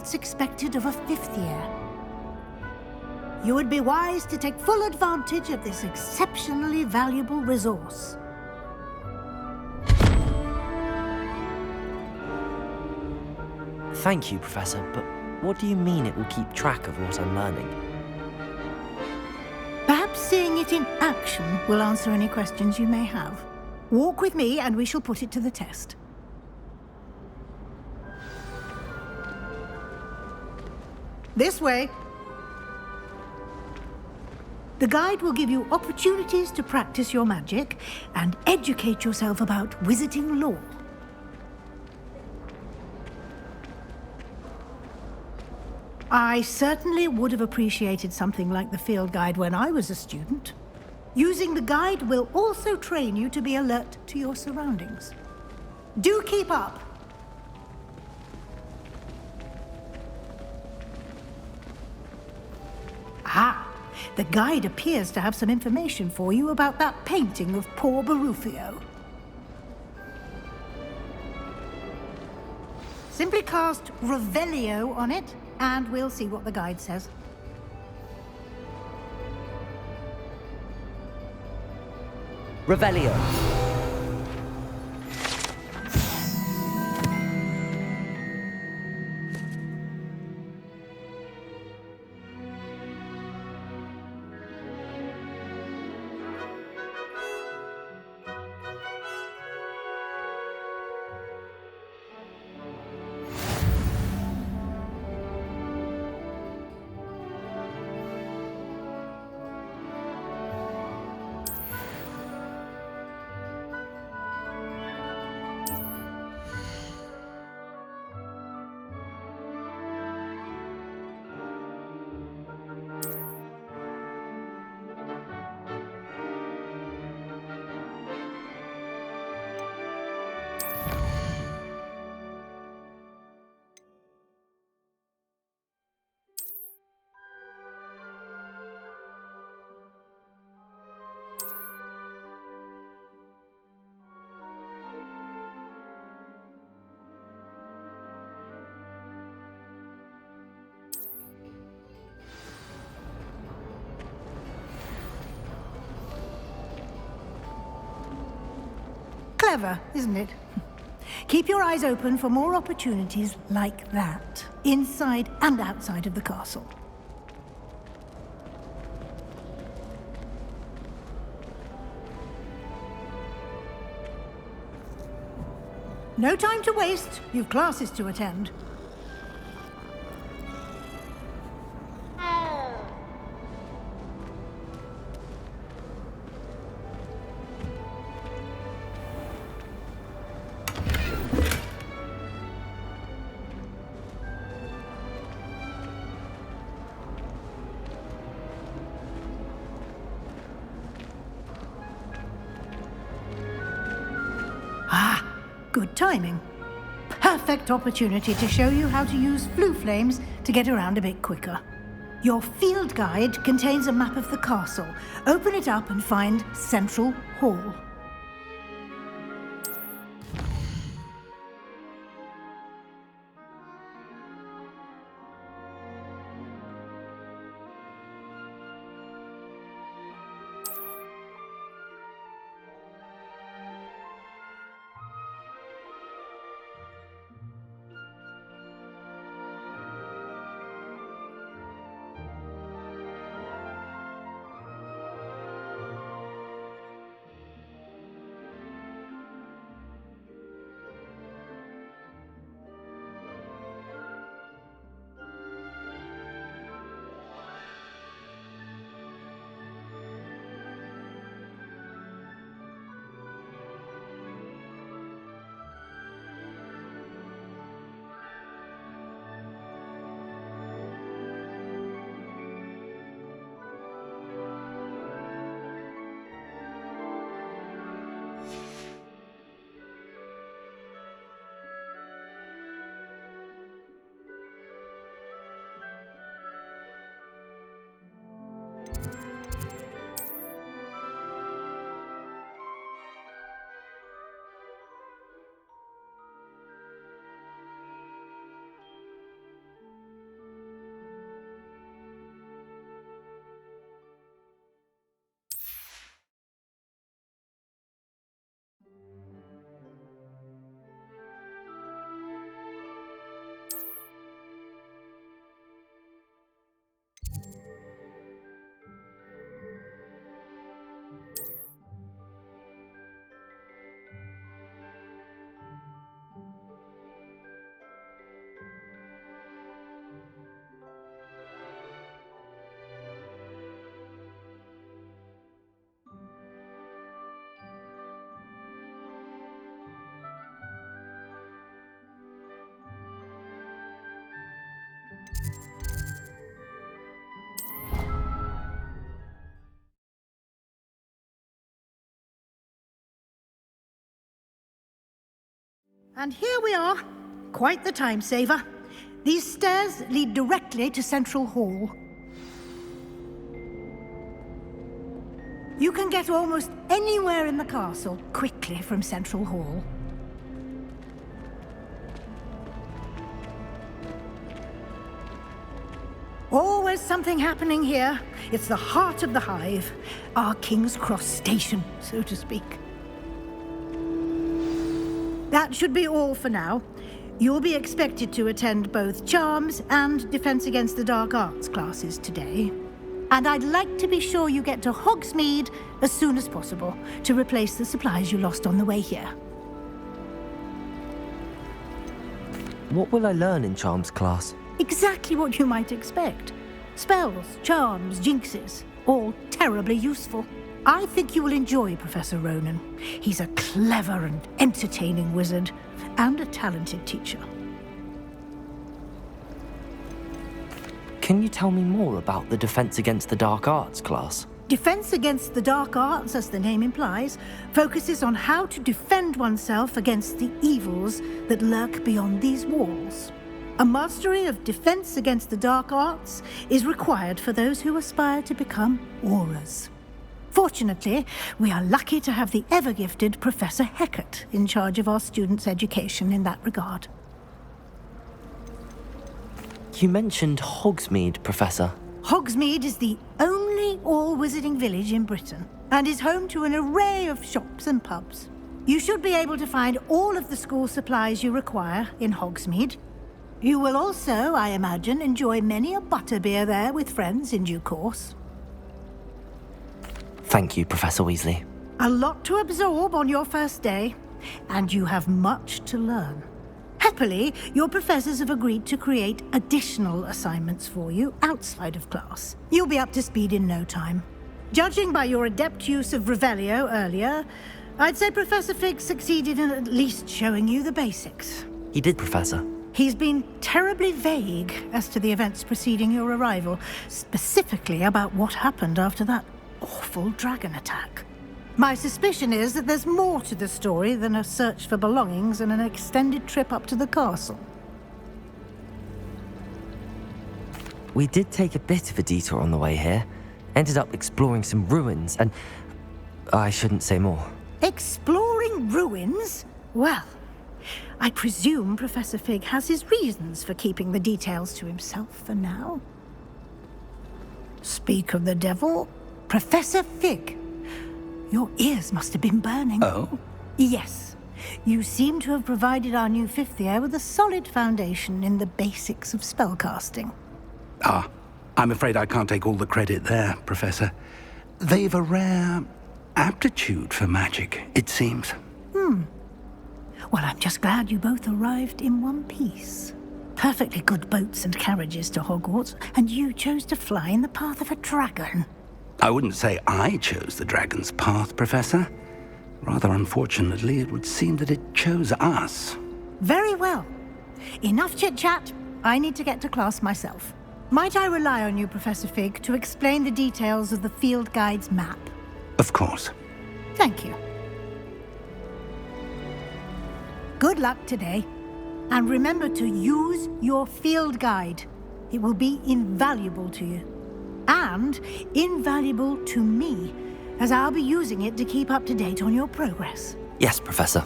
that's expected of a 5th year. You would be wise to take full advantage of this exceptionally valuable resource. Thank you, Professor, but what do you mean it will keep track of what I'm learning? Perhaps seeing it in action will answer any questions you may have. Walk with me and we shall put it to the test. This way. The guide will give you opportunities to practice your magic and educate yourself about wizarding lore. I certainly would have appreciated something like the field guide when I was a student. Using the guide will also train you to be alert to your surroundings. Do keep up! Ah! The guide appears to have some information for you about that painting of poor Barufio. Simply cast Revelio on it, and we'll see what the guide says. Revelio. Clever, isn't it? Keep your eyes open for more opportunities like that, inside and outside of the castle. No time to waste. You've classes to attend. Good timing. Perfect opportunity to show you how to use flue flames to get around a bit quicker. Your field guide contains a map of the castle. Open it up and find Central Hall. And here we are. Quite the time saver. These stairs lead directly to Central Hall. You can get almost anywhere in the castle quickly from Central Hall. Always something happening here. It's the heart of the hive, our King's Cross station, so to speak. That should be all for now. You'll be expected to attend both Charms and Defense Against the Dark Arts classes today. And I'd like to be sure you get to Hogsmeade as soon as possible to replace the supplies you lost on the way here. What will I learn in Charms class? Exactly what you might expect. Spells, charms, jinxes, all terribly useful. I think you will enjoy Professor Ronan. He's a clever and entertaining wizard, and a talented teacher. Can you tell me more about the Defense Against the Dark Arts class? Defense Against the Dark Arts, as the name implies, focuses on how to defend oneself against the evils that lurk beyond these walls. A mastery of Defense Against the Dark Arts is required for those who aspire to become Aurors. Fortunately, we are lucky to have the ever-gifted Professor Hecat in charge of our students' education in that regard. You mentioned Hogsmeade, Professor. Hogsmeade is the only all-wizarding village in Britain and is home to an array of shops and pubs. You should be able to find all of the school supplies you require in Hogsmeade. You will also, I imagine, enjoy many a butterbeer there with friends in due course. Thank you, Professor Weasley. A lot to absorb on your first day, and you have much to learn. Happily, your professors have agreed to create additional assignments for you outside of class. You'll be up to speed in no time. Judging by your adept use of Revelio earlier, I'd say Professor Fig succeeded in at least showing you the basics. He did, Professor. He's been terribly vague as to the events preceding your arrival, specifically about what happened after that awful dragon attack. My suspicion is that there's more to the story than a search for belongings and an extended trip up to the castle. We did take a bit of a detour on the way here. Ended up exploring some ruins and... I shouldn't say more. Exploring ruins? Well, I presume Professor Fig has his reasons for keeping the details to himself for now. Speak of the devil, Professor Fig. Your ears must have been burning. Oh? Yes. You seem to have provided our new fifth year with a solid foundation in the basics of spellcasting. Ah, I'm afraid I can't take all the credit there, Professor. They've a rare aptitude for magic, it seems. Well, I'm just glad you both arrived in one piece. Perfectly good boats and carriages to Hogwarts, and you chose to fly in the path of a dragon. I wouldn't say I chose the dragon's path, Professor. Rather unfortunately, it would seem that it chose us. Very well. Enough chit-chat. I need to get to class myself. Might I rely on you, Professor Fig, to explain the details of the field guide's map? Of course. Thank you. Good luck today. And remember to use your field guide. It will be invaluable to you. And invaluable to me, as I'll be using it to keep up to date on your progress. Yes, Professor.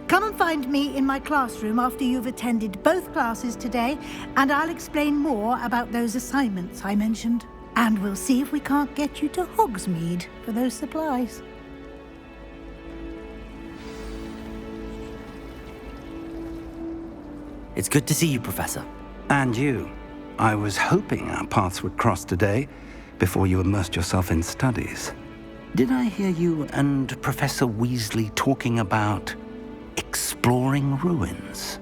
Come and find me in my classroom after you've attended both classes today, and I'll explain more about those assignments I mentioned. And we'll see if we can't get you to Hogsmeade for those supplies. It's good to see you, Professor. And you. I was hoping our paths would cross today, before you immersed yourself in studies. Did I hear you and Professor Weasley talking about exploring ruins?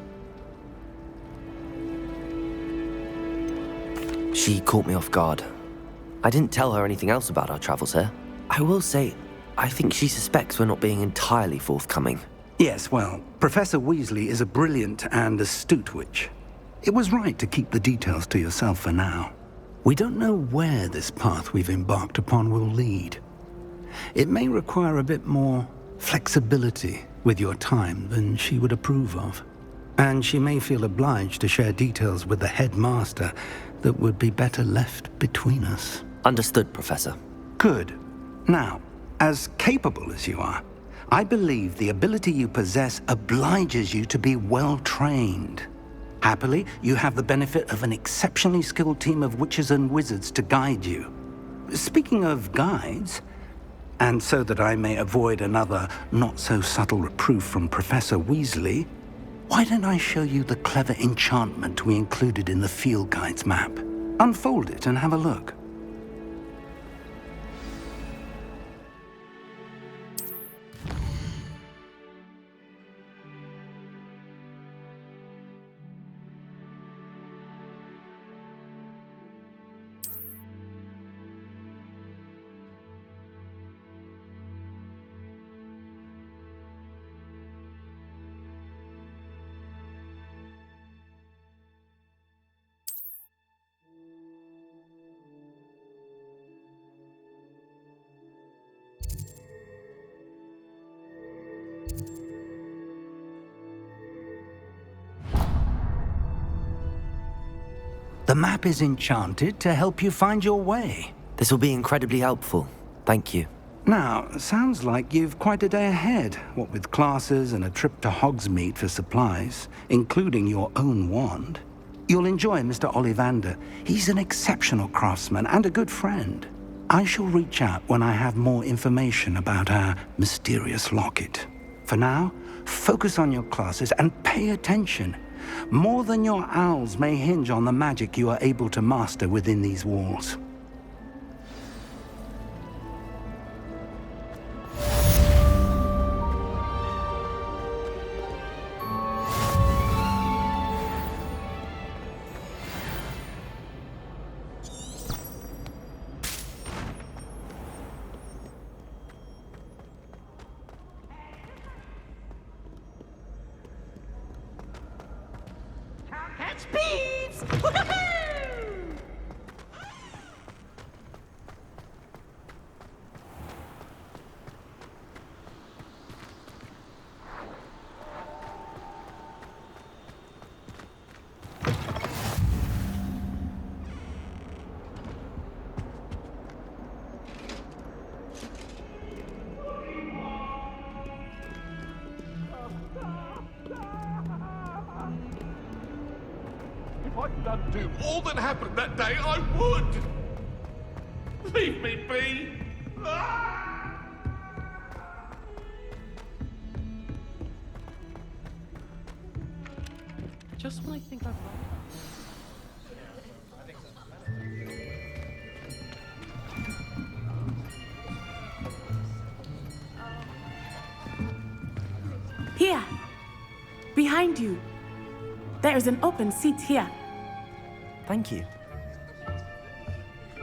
She caught me off guard. I didn't tell her anything else about our travels here. I will say, I think she suspects we're not being entirely forthcoming. Yes, well, Professor Weasley is a brilliant and astute witch. It was right to keep the details to yourself for now. We don't know where this path we've embarked upon will lead. It may require a bit more flexibility with your time than she would approve of. And she may feel obliged to share details with the headmaster that would be better left between us. Understood, Professor. Good. Now, as capable as you are, I believe the ability you possess obliges you to be well trained. Happily, you have the benefit of an exceptionally skilled team of witches and wizards to guide you. Speaking of guides, and so that I may avoid another not-so-subtle reproof from Professor Weasley, why don't I show you the clever enchantment we included in the field guide's map? Unfold it and have a look. The map is enchanted to help you find your way. This will be incredibly helpful. Thank you. Now, sounds like you've quite a day ahead, what with classes and a trip to Hogsmeade for supplies, including your own wand. You'll enjoy Mr. Ollivander. He's an exceptional craftsman and a good friend. I shall reach out when I have more information about our mysterious locket. For now, focus on your classes and pay attention. More than your owls may hinge on the magic you are able to master within these walls. Catch beeps! If I could undo all that happened that day, I would! Leave me be! Ah! Just when I think I've lost. Here, behind you. There is an open seat here. Thank you.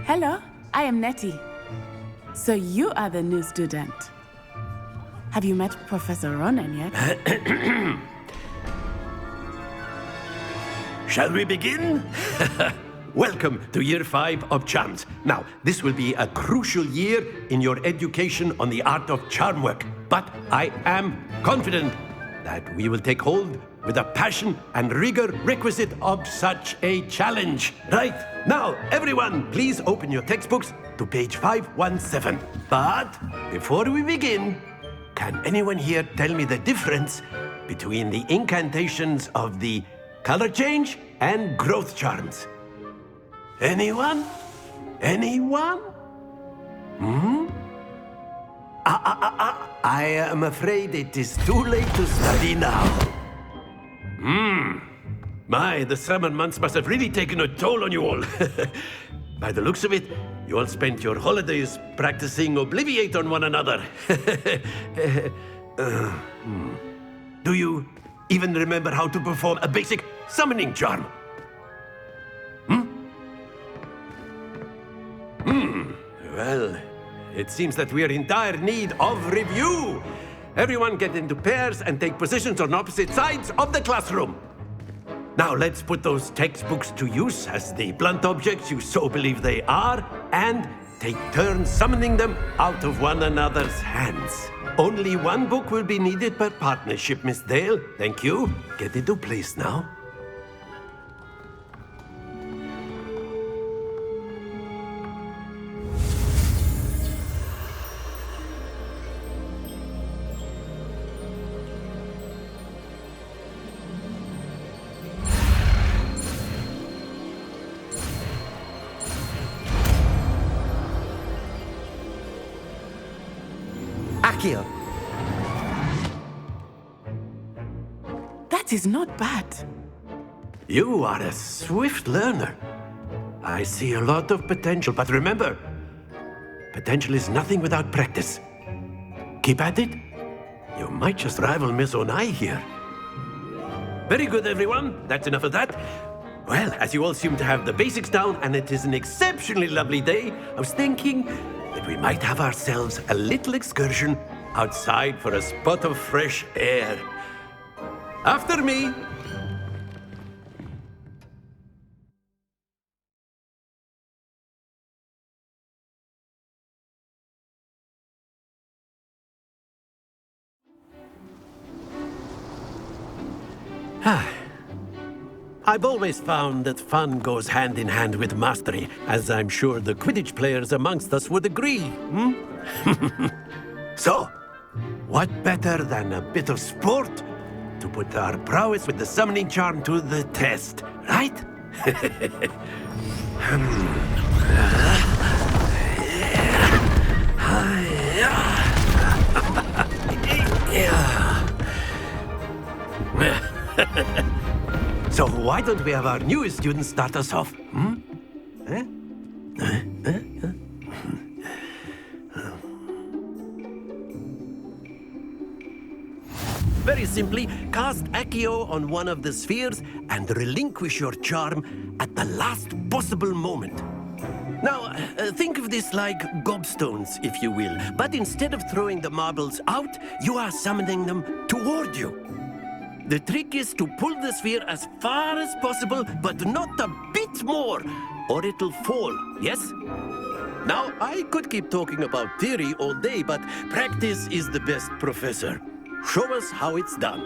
Hello, I am Nettie. So you are the new student. Have you met Professor Ronan yet? Shall we begin? Welcome to Year 5 of Charms. Now, this will be a crucial year in your education on the art of charm work. But I am confident that we will take hold with the passion and rigor requisite of such a challenge. Right, now, everyone, please open your textbooks to page 517. But before we begin, can anyone here tell me the difference between the incantations of the color change and growth charms? Anyone? Anyone? I am afraid it is too late to study now. My, the summer months must have really taken a toll on you all. By the looks of it, you all spent your holidays practicing Obliviate on one another. Do you even remember how to perform a basic summoning charm? Well, it seems that we are in dire need of review. Everyone get into pairs and take positions on opposite sides of the classroom. Now let's put those textbooks to use as the blunt objects you so believe they are, and take turns summoning them out of one another's hands. Only one book will be needed per partnership, Miss Dale. Thank you. Get into place now. Akio! That is not bad. You are a swift learner. I see a lot of potential, but remember, potential is nothing without practice. Keep at it. You might just rival Miss Onai here. Very good, everyone. That's enough of that. Well, as you all seem to have the basics down, and it is an exceptionally lovely day, I was thinking that we might have ourselves a little excursion outside for a spot of fresh air. After me. I've always found that fun goes hand in hand with mastery, as I'm sure the Quidditch players amongst us would agree. So, what better than a bit of sport to put our prowess with the summoning charm to the test, right? So why don't we have our newest student start us off? Very simply, cast Accio on one of the spheres and relinquish your charm at the last possible moment. Now, think of this like gobstones, if you will, but instead of throwing the marbles out, you are summoning them toward you. The trick is to pull the sphere as far as possible, but not a bit more, or it'll fall, yes? Now, I could keep talking about theory all day, but practice is the best professor. Show us how it's done.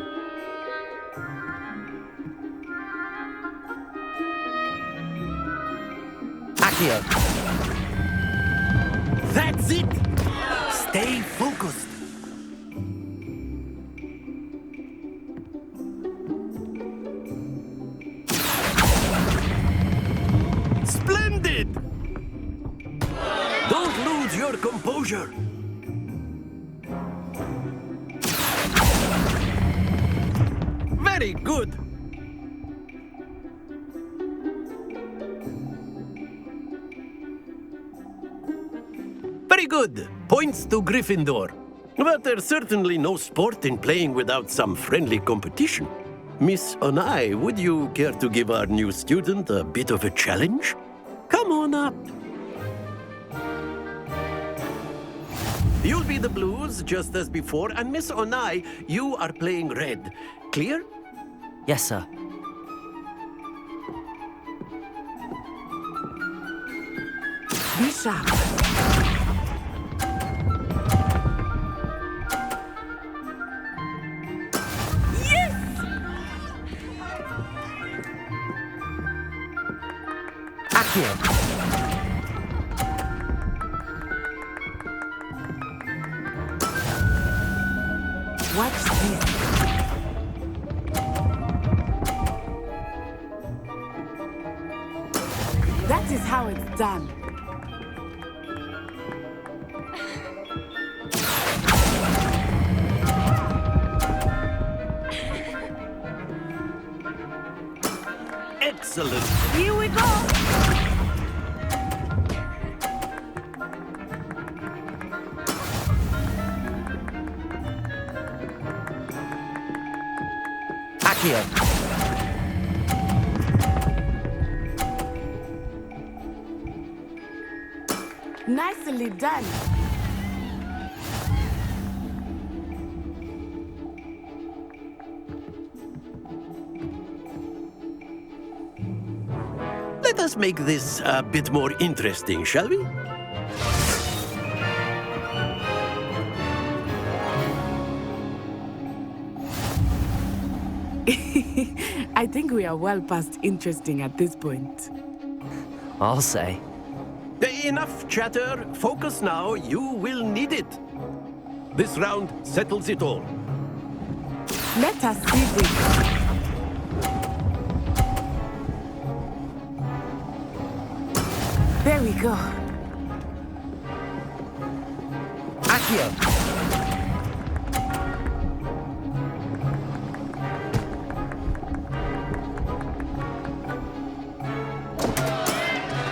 Akio! That's it! Stay focused. Splendid! Don't lose your composure. Very good. Very good. Points to Gryffindor. But there's certainly no sport in playing without some friendly competition. Miss Onai, would you care to give our new student a bit of a challenge? Come on up. You'll be the blues, just as before, and Miss Onai, you are playing red. Clear? Yes, sir. Be sharp. Akio! Watch this. That is how it's done. Excellent. Here we go! Akio! Nicely done. Let us make this a bit more interesting, shall we? I think we are well past interesting at this point. I'll say. Enough chatter. Focus now. You will need it. This round settles it all. Let us see this. There we go. Accio!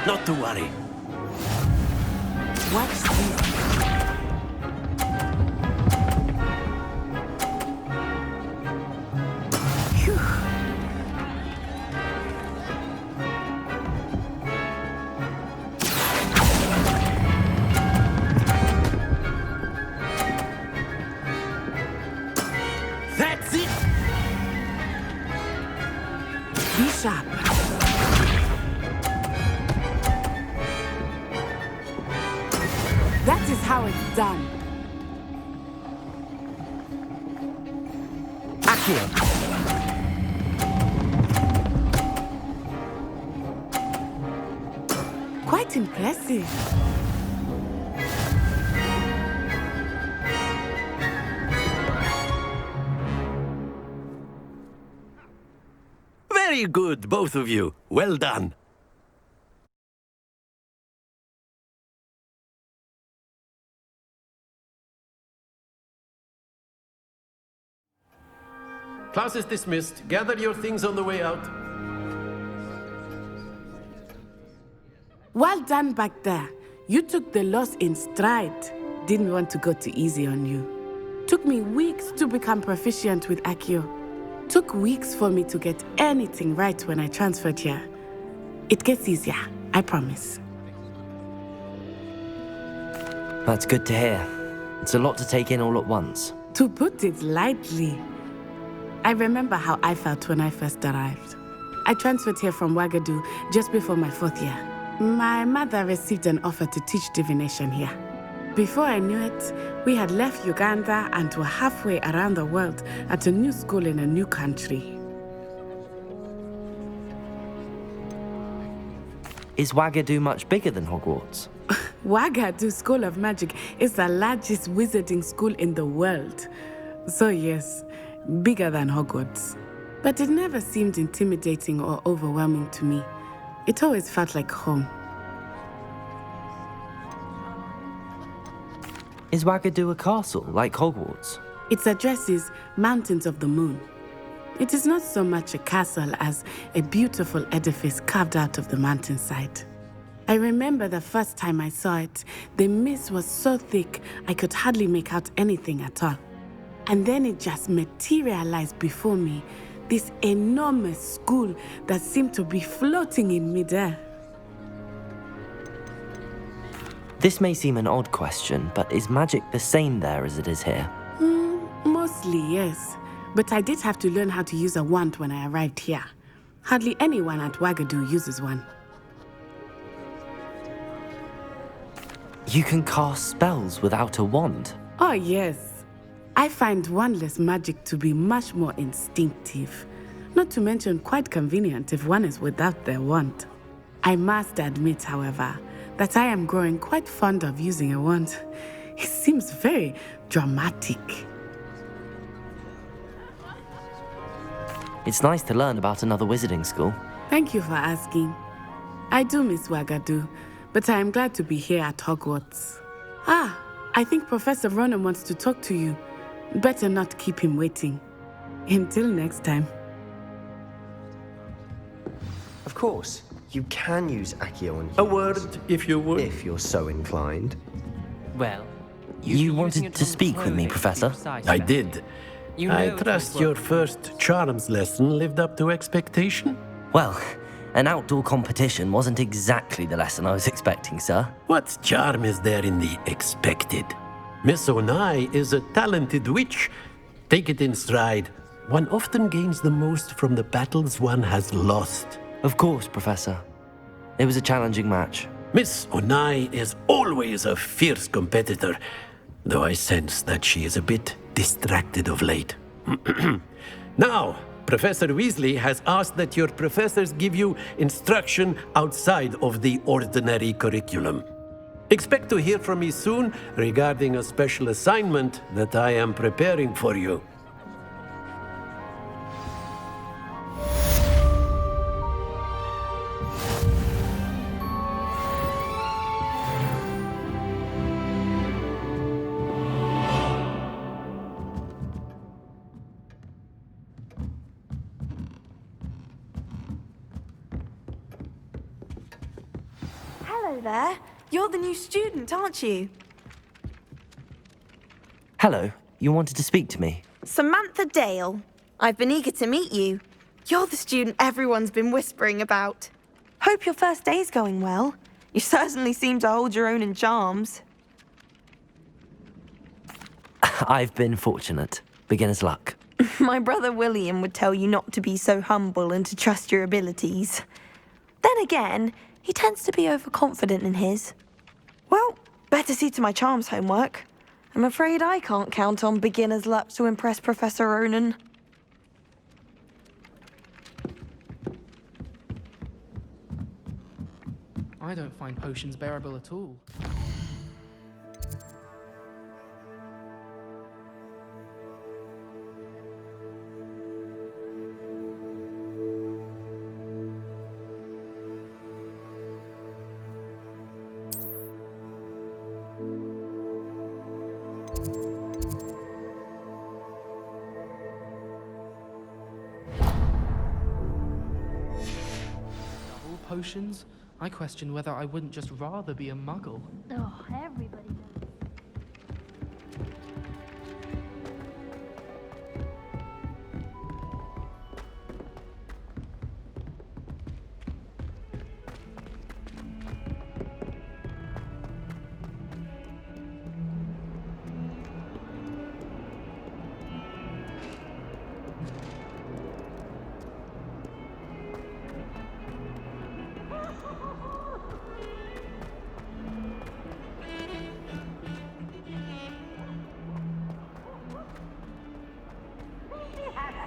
Not to worry. Watch this. Phew. That's it. Be sharp. That is how it's done. Accio! Quite impressive. Very good, both of you. Well done. Class is dismissed. Gather your things on the way out. Well done back there. You took the loss in stride. Didn't want to go too easy on you. Took me weeks to become proficient with Accio. Took weeks for me to get anything right when I transferred here. It gets easier, I promise. That's good to hear. It's a lot to take in all at once. To put it lightly, I remember how I felt when I first arrived. I transferred here from Ouagadougou just before my 4th year. My mother received an offer to teach divination here. Before I knew it, we had left Uganda and were halfway around the world at a new school in a new country. Is Ouagadougou much bigger than Hogwarts? Ouagadougou School of Magic is the largest wizarding school in the world. So yes, bigger than Hogwarts. But it never seemed intimidating or overwhelming to me. It always felt like home. Is Ouagadougou a castle, like Hogwarts? Its address is Mountains of the Moon. It is not so much a castle as a beautiful edifice carved out of the mountainside. I remember the first time I saw it, the mist was so thick I could hardly make out anything at all. And then it just materialized before me, this enormous school that seemed to be floating in midair. This may seem an odd question, but is magic the same there as it is here? Mostly, yes. But I did have to learn how to use a wand when I arrived here. Hardly anyone at Ouagadougou uses one. You can cast spells without a wand? Oh, yes. I find wandless magic to be much more instinctive. Not to mention quite convenient if one is without their wand. I must admit, however, that I am growing quite fond of using a wand. It seems very dramatic. It's nice to learn about another wizarding school. Thank you for asking. I do miss Ouagadougou, but I am glad to be here at Hogwarts. I think Professor Ronan wants to talk to you. Better not keep him waiting. Until next time. Of course, you can use Accio on A humans, word, if you would. if you're so inclined. Well, You wanted to speak with me, Professor? I did. You know I it trust was your worth first charms lesson lived up to expectation. Well, an outdoor competition wasn't exactly the lesson I was expecting, sir. What charm is there in the expected? Miss Onai is a talented witch. Take it in stride. One often gains the most from the battles one has lost. Of course, Professor. It was a challenging match. Miss Onai is always a fierce competitor, though I sense that she is a bit distracted of late. Now, Professor Weasley has asked that your professors give you instruction outside of the ordinary curriculum. Expect to hear from me soon regarding a special assignment that I am preparing for you. Hello there. You're the new student, aren't you? Hello, you wanted to speak to me? Samantha Dale. I've been eager to meet you. You're the student everyone's been whispering about. Hope your first day's going well. You certainly seem to hold your own in charms. I've been fortunate. Beginner's luck. My brother William would tell you not to be so humble and to trust your abilities. Then again, he tends to be overconfident in his. Well, better see to my charms homework. I'm afraid I can't count on beginner's luck to impress Professor Ronan. I don't find potions bearable at all. Double potions? I question whether I wouldn't just rather be a muggle. Oh, everybody knows.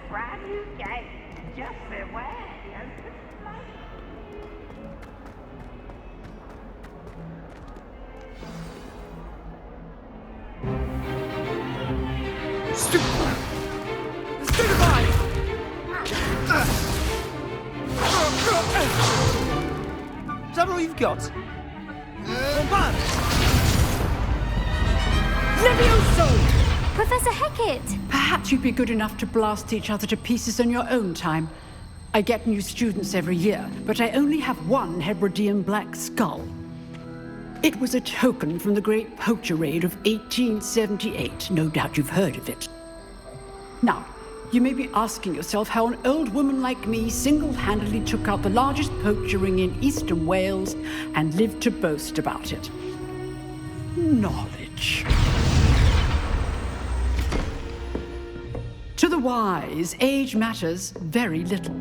Brand new game. Just beware the open flame. Stupefy! Is that all you've got? Bombard! Levioso! Professor Hecat! Perhaps you'd be good enough to blast each other to pieces in your own time. I get new students every year, but I only have one Hebridean black skull. It was a token from the Great Poacher Raid of 1878. No doubt you've heard of it. Now, you may be asking yourself how an old woman like me single-handedly took out the largest poacher ring in eastern Wales and lived to boast about it. Knowledge. To the wise, age matters very little.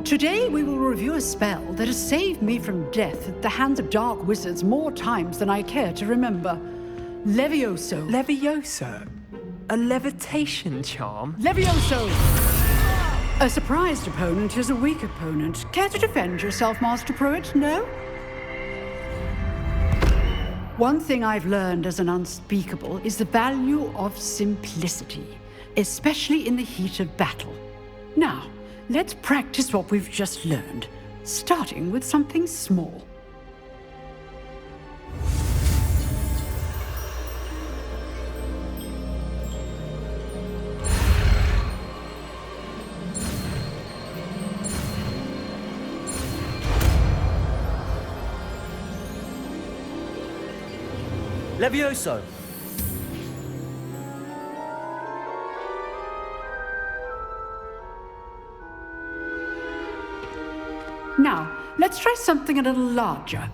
Today we will review a spell that has saved me from death at the hands of dark wizards more times than I care to remember. Levioso. Levioso? A levitation charm? Levioso! A surprised opponent is a weak opponent. Care to defend yourself, Master Pruitt? No? One thing I've learned as an unspeakable is the value of simplicity, especially in the heat of battle. Now, let's practice what we've just learned, starting with something small. Levioso! Now, let's try something a little larger.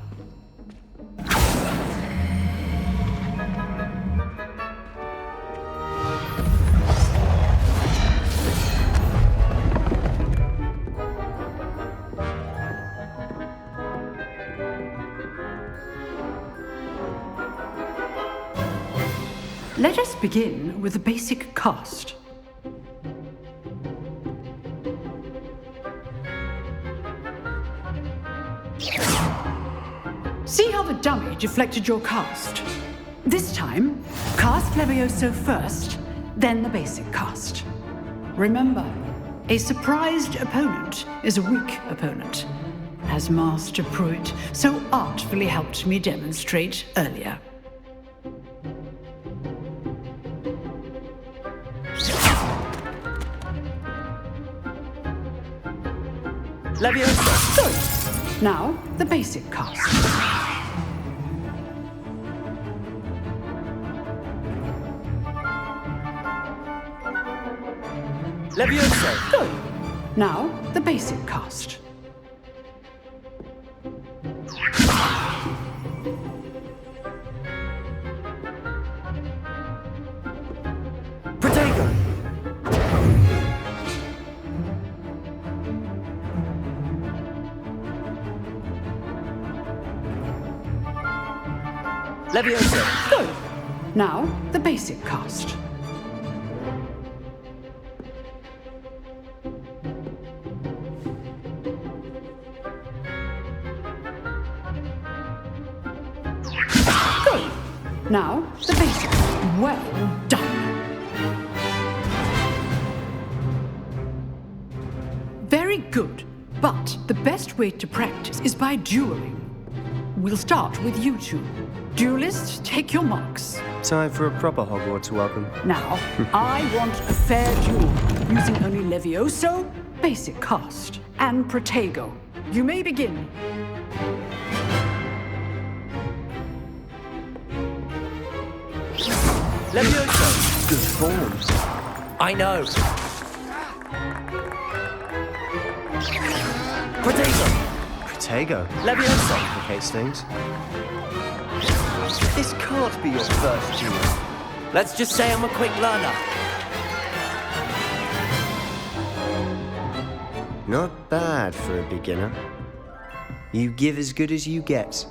Let us begin with the basic cast. See how the dummy deflected your cast? This time, cast Levioso first, then the basic cast. Remember, a surprised opponent is a weak opponent, as Master Pruitt so artfully helped me demonstrate earlier. Levioso! Good. Now, the basic cast. Levioso! Good. Now, the basic cast. Protego! Levioso! Good. Now, the basic cast. Good. Now, the basic. Well done. Very good. But the best way to practice is by dueling. We'll start with you two. Duelists, take your marks. Time for a proper Hogwarts welcome. Now, I want a fair duel, using only Levioso, basic cast, and Protego. You may begin. Levioso! Good form. I know. Protego. Levioso complicates things. This can't be your first duel. Let's just say I'm a quick learner. Not bad for a beginner. You give as good as you get.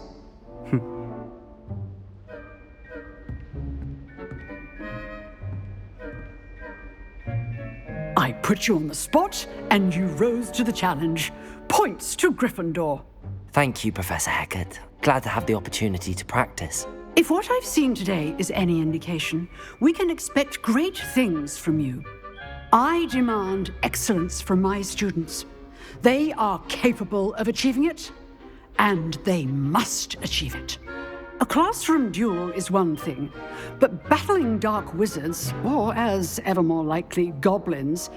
I put you on the spot, and you rose to the challenge. Points to Gryffindor. Thank you, Professor Hecat. Glad to have the opportunity to practice. If what I've seen today is any indication, we can expect great things from you. I demand excellence from my students. They are capable of achieving it, and they must achieve it. A classroom duel is one thing, but battling dark wizards, or as ever more likely, goblins,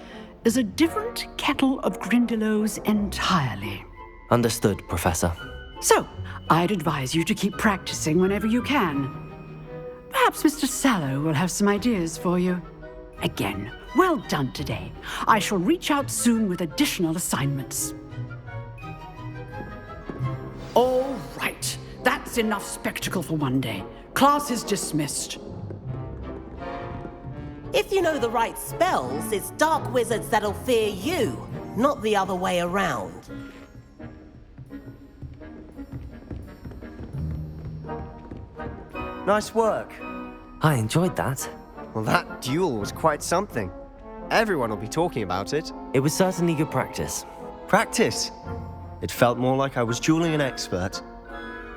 is a different kettle of Grindylows entirely. Understood, Professor. So, I'd advise you to keep practicing whenever you can. Perhaps Mr. Sallow will have some ideas for you. Again, well done today. I shall reach out soon with additional assignments. All right. That's enough spectacle for one day. Class is dismissed. If you know the right spells, it's dark wizards that'll fear you, not the other way around. Nice work. I enjoyed that. Well, that duel was quite something. Everyone will be talking about it. It was certainly good practice. Practice? It felt more like I was dueling an expert.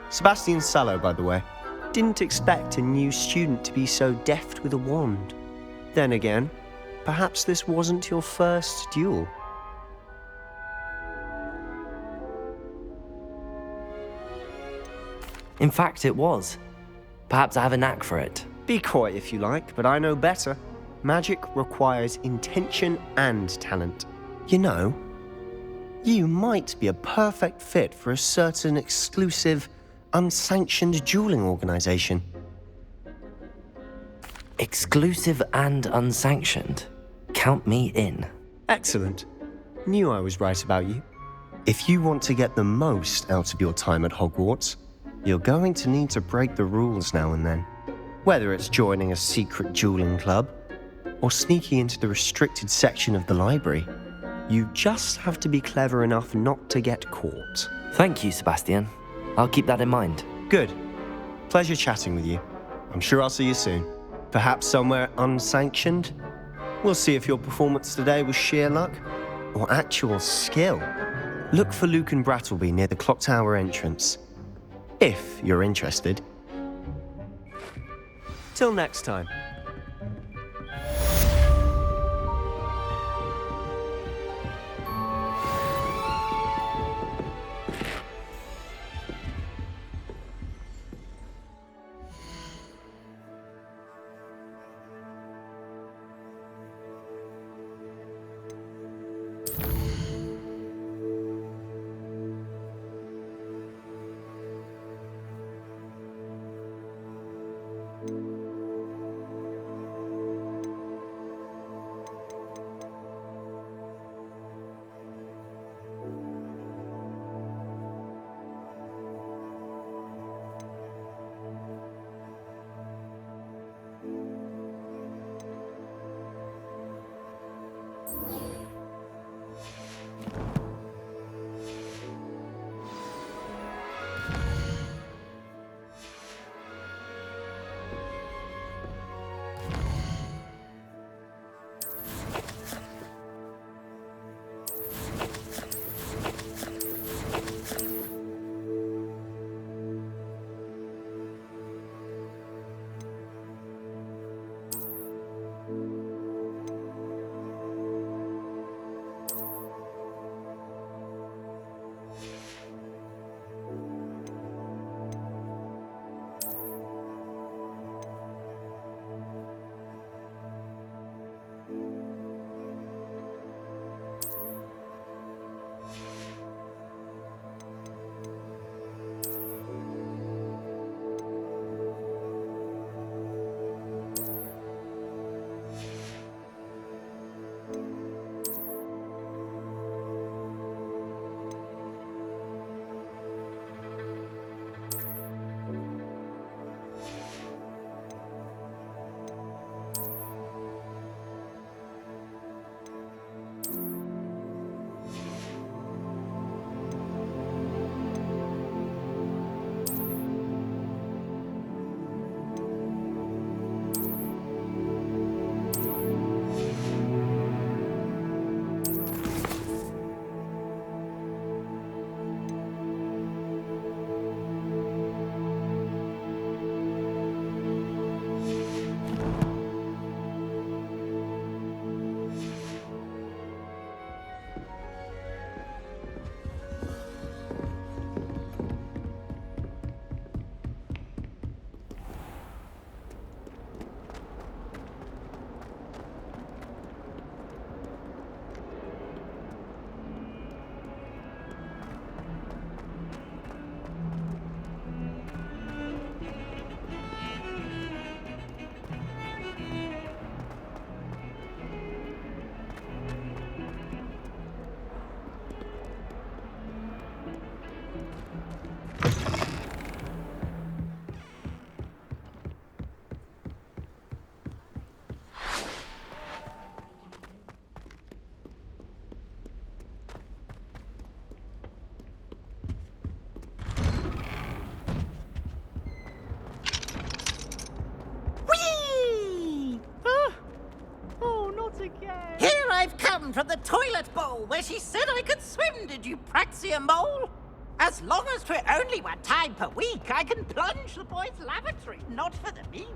Sebastian Sallow, by the way. Didn't expect a new student to be so deft with a wand. Then again, perhaps this wasn't your first duel. In fact, it was. Perhaps I have a knack for it. Be coy if you like, but I know better. Magic requires intention and talent. You know, you might be a perfect fit for a certain exclusive, unsanctioned dueling organization. Exclusive and unsanctioned? Count me in. Excellent. Knew I was right about you. If you want to get the most out of your time at Hogwarts, you're going to need to break the rules now and then. Whether it's joining a secret dueling club, or sneaking into the restricted section of the library, you just have to be clever enough not to get caught. Thank you, Sebastian. I'll keep that in mind. Good. Pleasure chatting with you. I'm sure I'll see you soon. Perhaps somewhere unsanctioned? We'll see if your performance today was sheer luck or actual skill. Look for Luke and Brattleby near the clock tower entrance. If you're interested. Till next time. Here I've come from the toilet bowl where she said I could swim, did you praxia mole? As long as 'twere only 1 time per week, I can plunge the boy's lavatory, not for the meek.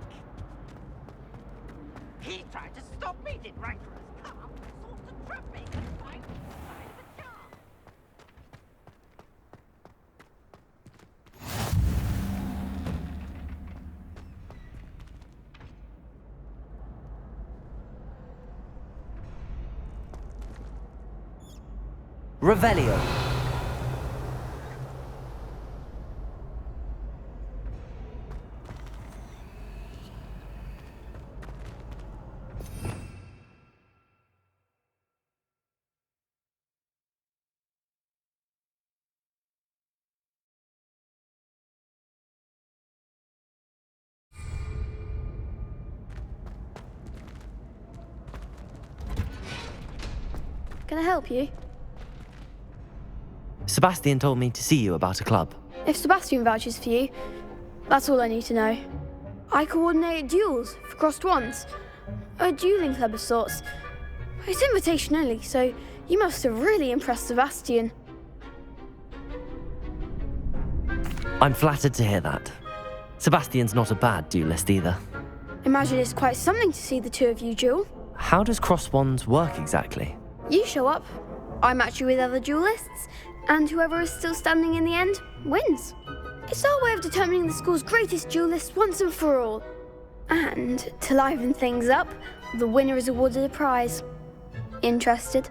He tried to stop me, did rancorous come, sought to trap me, and find inside the jar. Revelio. Can I help you? Sebastian told me to see you about a club. If Sebastian vouches for you, that's all I need to know. I coordinate duels for crossed ones. A dueling club of sorts. It's invitation only, so you must have really impressed Sebastian. I'm flattered to hear that. Sebastian's not a bad duelist either. Imagine it's quite something to see the two of you duel. How does cross wands work exactly? You show up, I match you with other duelists, and whoever is still standing in the end wins. It's our way of determining the school's greatest duelist once and for all. And to liven things up, the winner is awarded a prize. Interested?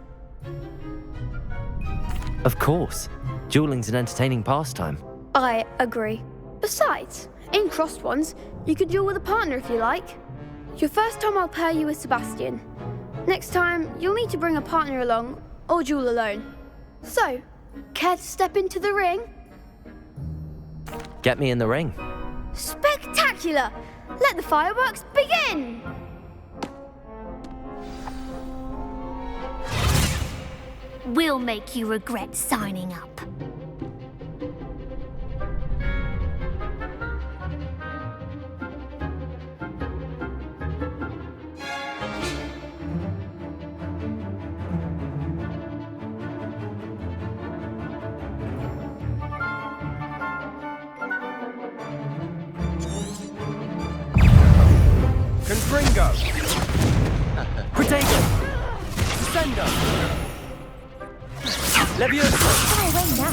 Of course. Dueling's an entertaining pastime. I agree. Besides, in crossed ones, you could duel with a partner if you like. Your first time I'll pair you with Sebastian. Next time, you'll need to bring a partner along, or duel alone. So, care to step into the ring? Get me in the ring. Spectacular! Let the fireworks begin! We'll make you regret signing up. Confringo! Protego! Sendo! Leviosa! Far away now.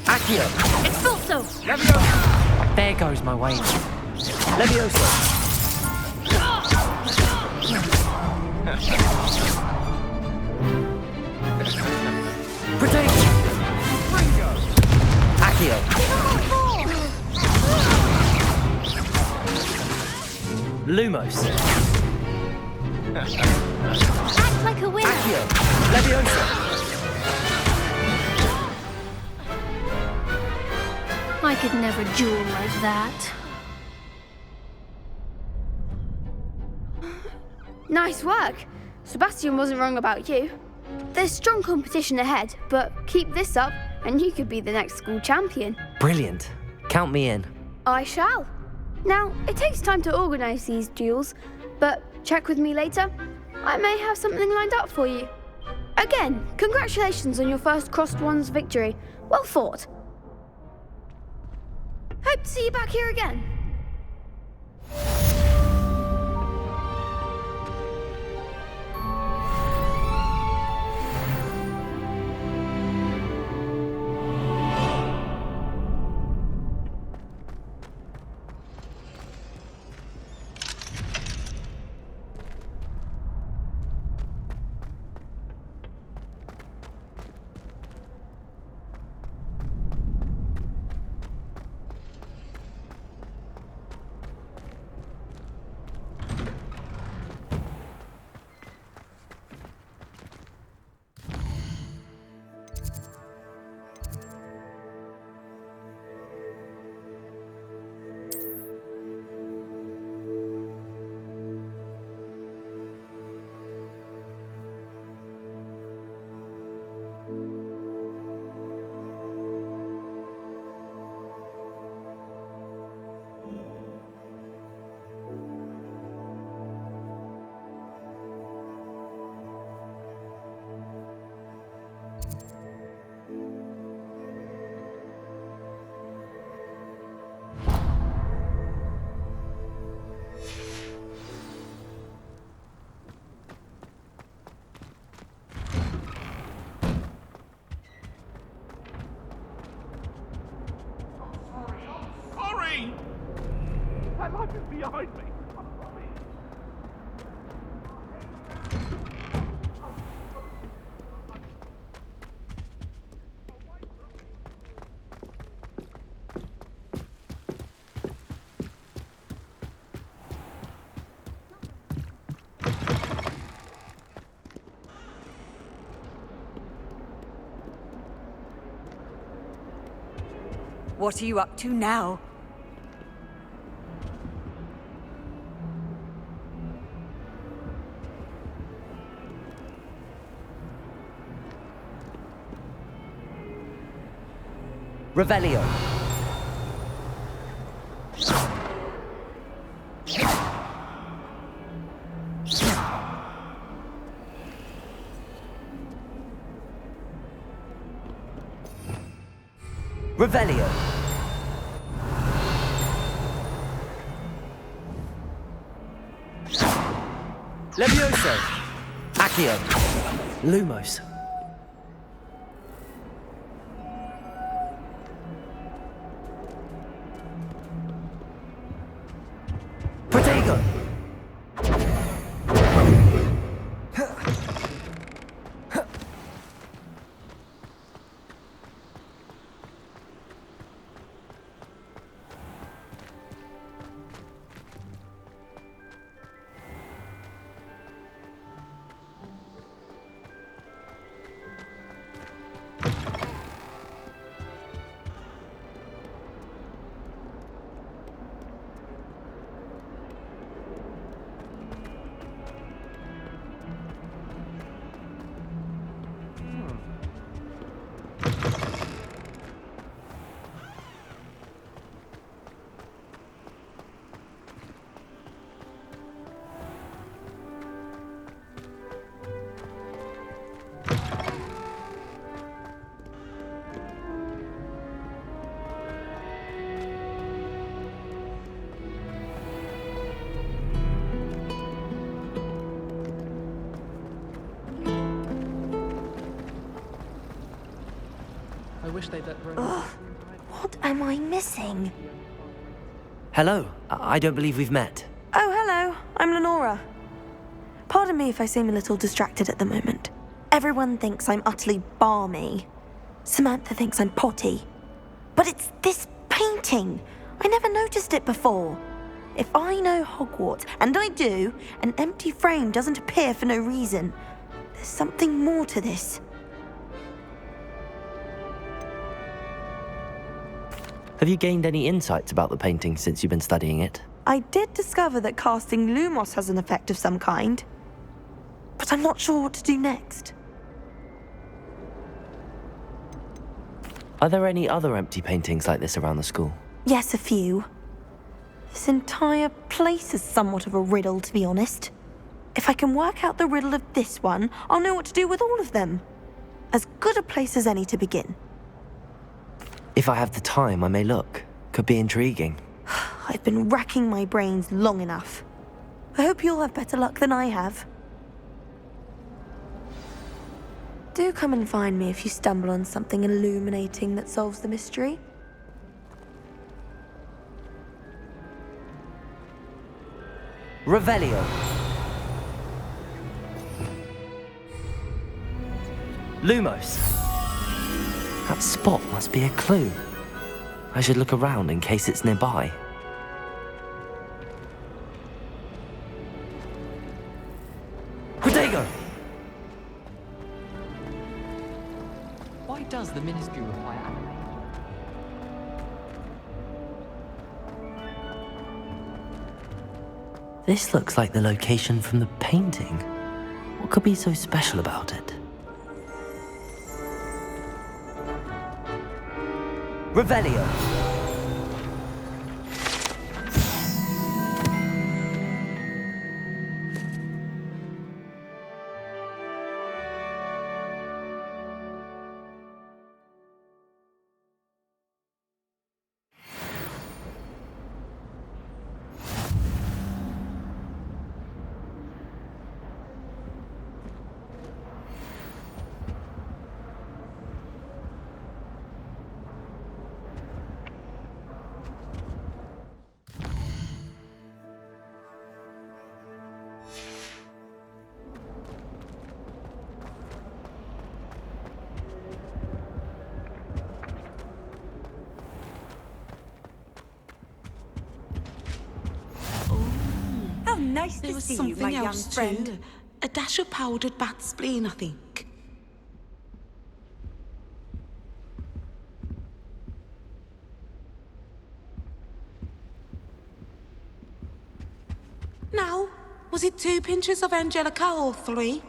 Accio! Expulso! Leviosa! There goes my wage. Leviosa! Protego! Accio! Lumos! Act like a winner! Accio! Leviosa! I could never duel like that. Nice work. Sebastian wasn't wrong about you. There's strong competition ahead, but keep this up and you could be the next school champion. Brilliant. Count me in. I shall. Now, it takes time to organise these duels, but check with me later. I may have something lined up for you. Again, congratulations on your first crossed ones victory. Well fought. Hope to see you back here again. That life is behind me. What are you up to now? Revelio. Revelio. Levioso. Accio. Lumos. Protego. I wish they'd let Rose. Ugh, what am I missing? Hello. I don't believe we've met. Oh, hello. I'm Lenora. Pardon me if I seem a little distracted at the moment. Everyone thinks I'm utterly balmy. Samantha thinks I'm potty. But it's this painting. I never noticed it before. If I know Hogwarts, and I do, an empty frame doesn't appear for no reason. There's something more to this. Have you gained any insights about the painting since you've been studying it? I did discover that casting Lumos has an effect of some kind. But I'm not sure what to do next. Are there any other empty paintings like this around the school? Yes, a few. This entire place is somewhat of a riddle, to be honest. If I can work out the riddle of this one, I'll know what to do with all of them. As good a place as any to begin. If I have the time, I may look. Could be intriguing. I've been racking my brains long enough. I hope you'll have better luck than I have. Do come and find me if you stumble on something illuminating that solves the mystery. Revelio. Lumos. That spot must be a clue. I should look around in case it's nearby. Protego! Why does the Ministry require animation? This looks like the location from the painting. What could be so special about it? Revelio. How nice There to was see you, something my young else friend. too. A dash of powdered bat spleen, I think. Now, was it 2 pinches of Angelica or 3?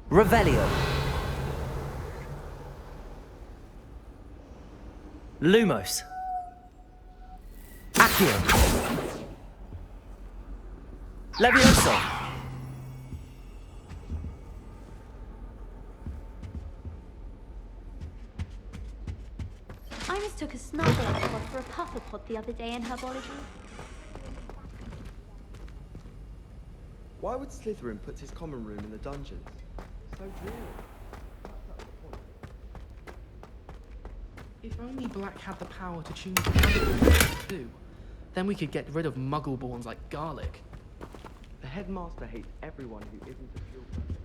Revelio. Lumos. Accio. Levioso. Iris took a snuggle up pod for a puffer pod the other day in herbology. Why would Slytherin put his common room in the dungeons? So dreary. If only Black had the power to choose what to do, then we could get rid of Muggleborns like garlic. The headmaster hates everyone who isn't a pure person.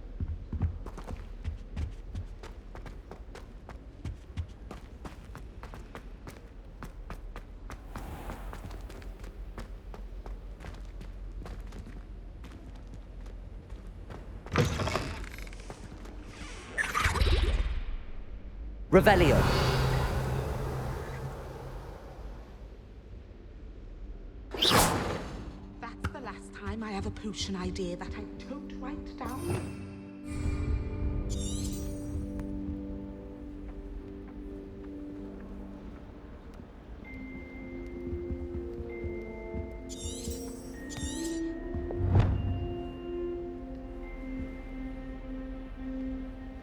Revelio. That's the last time I have a potion idea that I don't write down.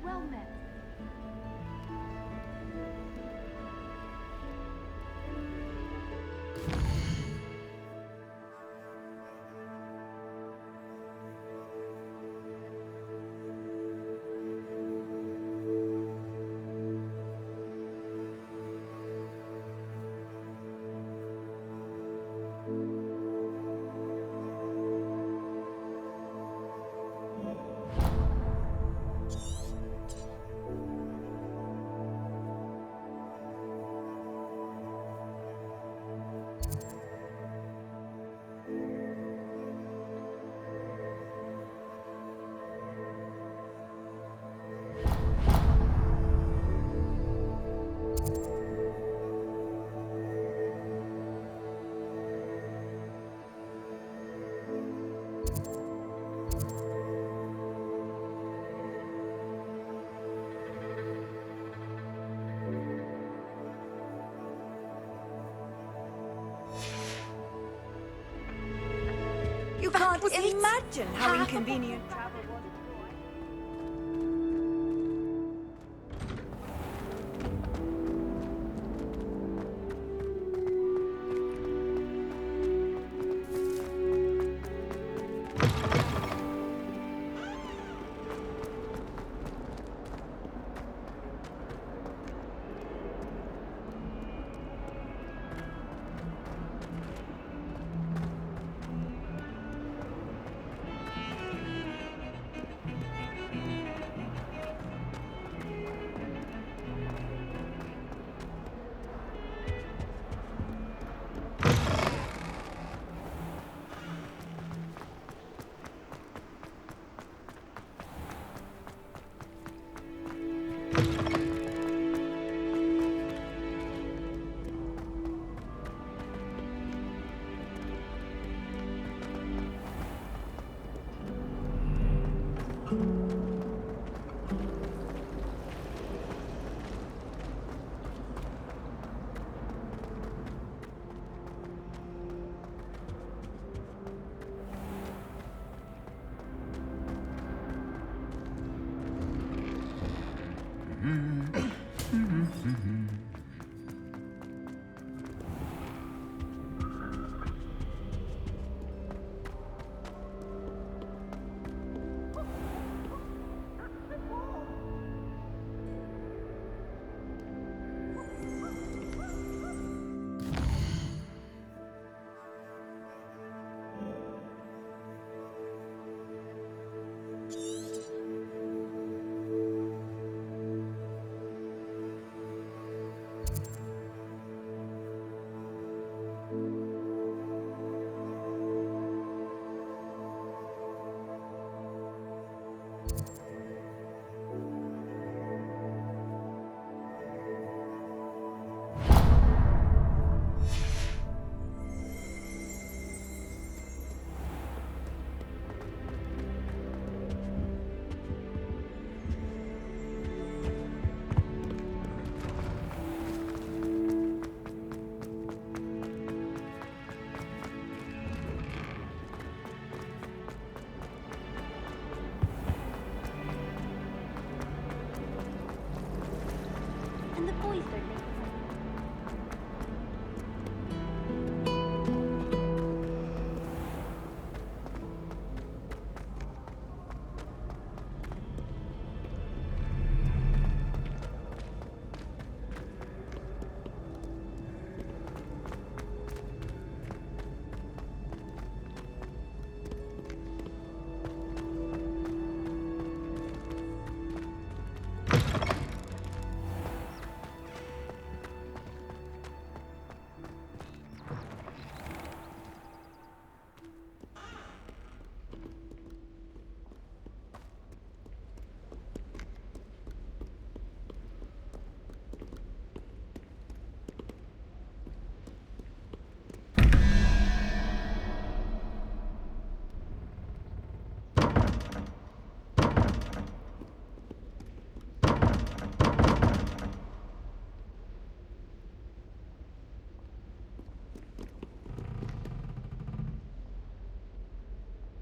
Well met. You can't imagine how inconvenient travel was.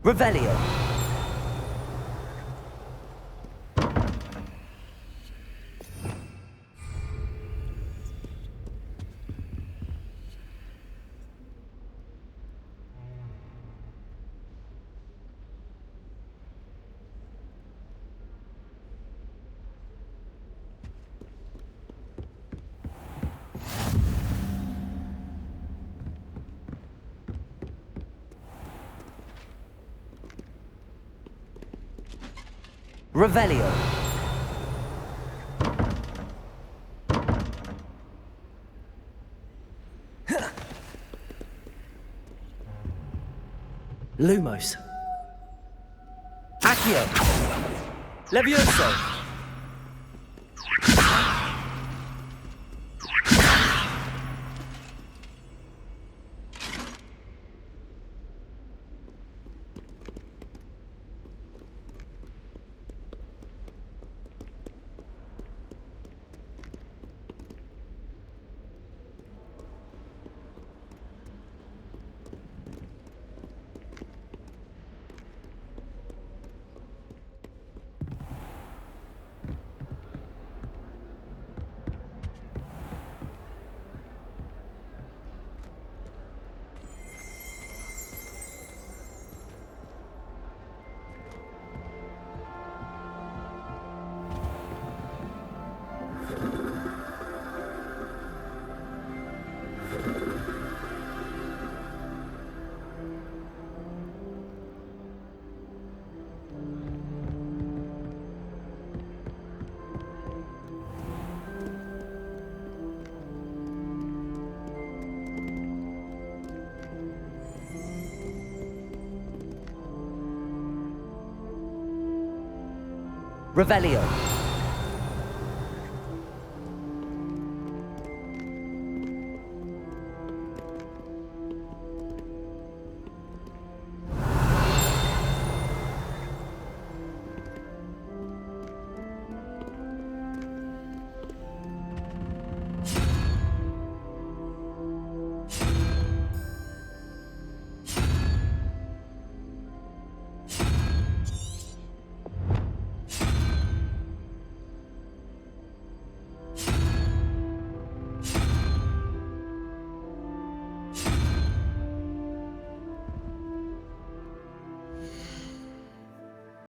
Revelio. Revelio. Lumos. Accio. Levioso. Revelio.